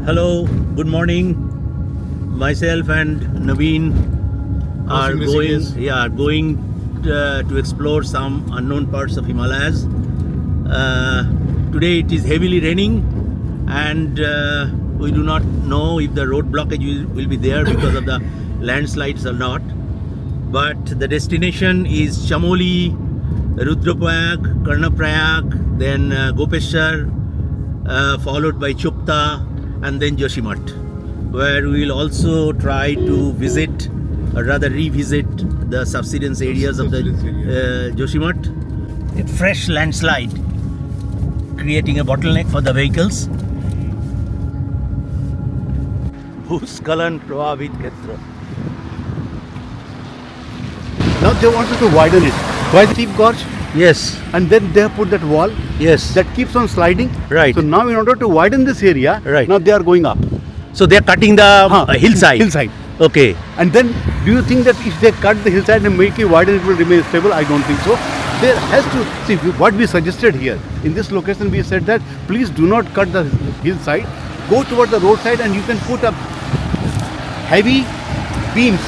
Hello, good morning. Myself and Naveen are going to explore some unknown parts of Himalayas. Today it is heavily raining, and we do not know if the road blockage will be there because of the landslides or not. But the destination is Chamoli, Rudraprayag, Karnaprayag, then Gopeshwar, followed by Chupta, and then Joshimath, where we will also try to visit, or rather revisit, the subsidence areas of the Joshimath. A fresh landslide creating a bottleneck for the vehicles. Bhuskalan Pravavit Kshetra. Now they wanted to widen it. Why the steep gorge? Yes, And then they have put that wall yes. that keeps on sliding. Right. So now in order to widen this area, Right. now they are going up. So they are cutting the hillside. Hillside. Okay. And then do you think that if they cut the hillside and make it wider, it will remain stable? I don't think so. There has to, see what we suggested here. In this location we said that please do not cut the hillside. Go toward the roadside and you can put up heavy beams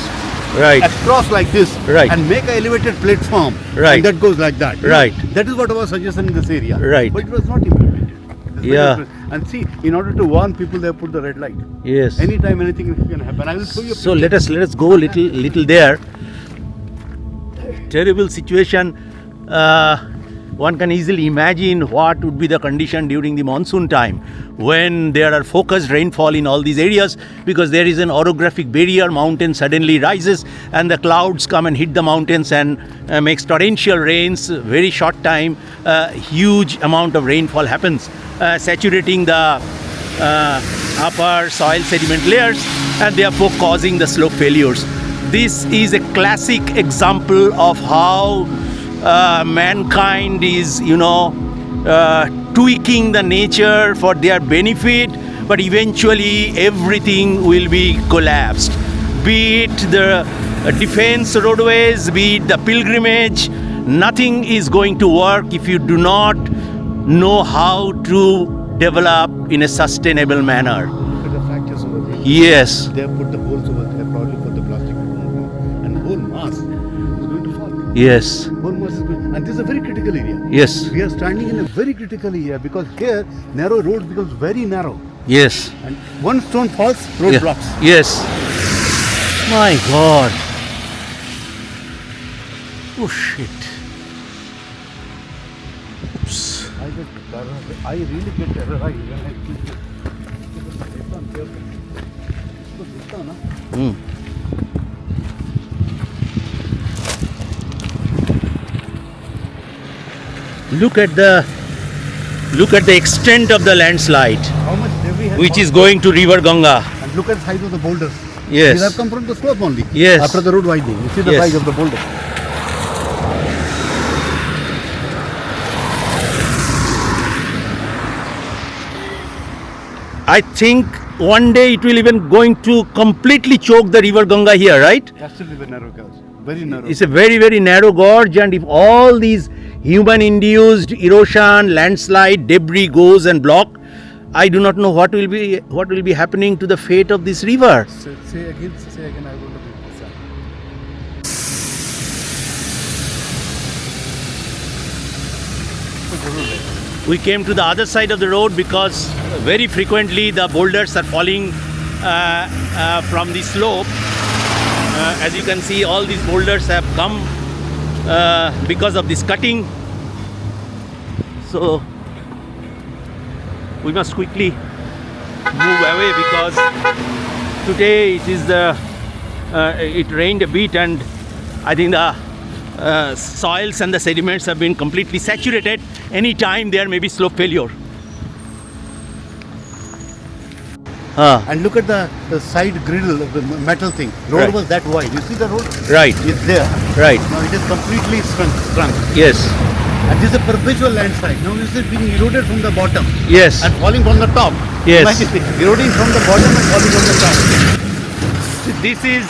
Right. across like this, Right. and make an elevated platform, Right. and that goes like that. Right. That is what I was suggesting in this area. Right. But it was not implemented. It's very Yeah. different. And see, in order to warn people, they have put the red light. Yes. Anytime anything can happen. I will show you. So let us go little there. Terrible situation. One can easily imagine what would be the condition during the monsoon time when there are focused rainfall in all these areas, because there is an orographic barrier. Mountain suddenly rises and the clouds come and hit the mountains and makes torrential rains. Very short time, huge amount of rainfall happens, saturating the upper soil sediment layers and therefore causing the slope failures. This is a classic example of how mankind is, tweaking the nature for their benefit, but eventually everything will be collapsed. Be it the defense roadways, be it the pilgrimage, nothing is going to work if you do not know how to develop in a sustainable manner. Look at the fractures over there. Yes, They have put the holes over there probably for the plastic to move. And the whole mass is going to fall. yes, Whole mass is going. And this is a very critical area. yes, We are standing in a very critical area because here narrow road becomes very narrow. yes. And one stone falls, road Yeah. blocks. Yes. My God. Oh shit. Oops. I really get terrorized when I see this. Hmm. Look at the extent of the landslide, How much debris has which fallen? is going to River Ganga. And look at the size of the boulders. Yes. These have come from the slope only. Yes. After the road widening. You see the Yes. size of the boulder. I think one day it will even going to completely choke the River Ganga here, right? Has to be very narrow gorge. Very narrow. It's a very, very narrow gorge, and if all these human-induced erosion, landslide, debris goes and block, I do not know what will be happening to the fate of this river. Say again, I want to read this. We came to the other side of the road because very frequently the boulders are falling from the slope. As you can see, all these boulders have come because of this cutting. So we must quickly move away because today it rained a bit, and I think the soils and the sediments have been completely saturated. Any time there may be slope failure. And look at the side grill of the metal thing. Road Right. was that wide. You see the road? Right, It's there. right. Now it is completely shrunk. Yes, And this is a perpetual landslide. Now this is being eroded from the bottom yes, and falling from the top. Yes. Imagine it, eroding from the bottom and falling from the top. This is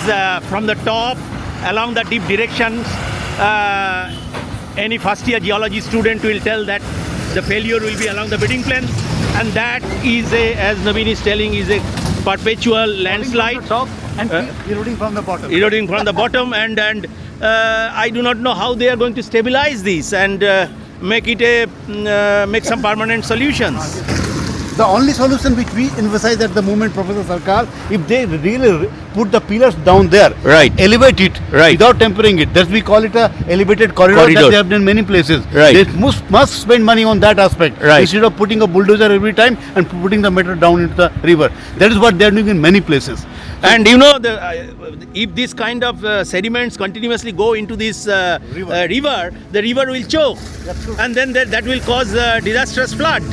from the top along the deep directions. Any first year geology student will tell that the failure will be along the bedding planes. and that is as Naveen is telling, is a perpetual landslide. Top and eroding from the bottom. Eroding from the bottom, and I do not know how they are going to stabilize this and make some permanent solutions. The only solution which we emphasize at the moment, Professor Sarkar, if they really put the pillars down there, Right. elevate it Right. without tempering it. That we call it a elevated corridor, Corridor. that they have done many places. Right. They must spend money on that aspect Right. instead of putting a bulldozer every time and putting the metal down into the river. That is what they are doing in many places. And you know, if this kind of sediments continuously go into this river, the river will choke, and then that will cause disastrous flood.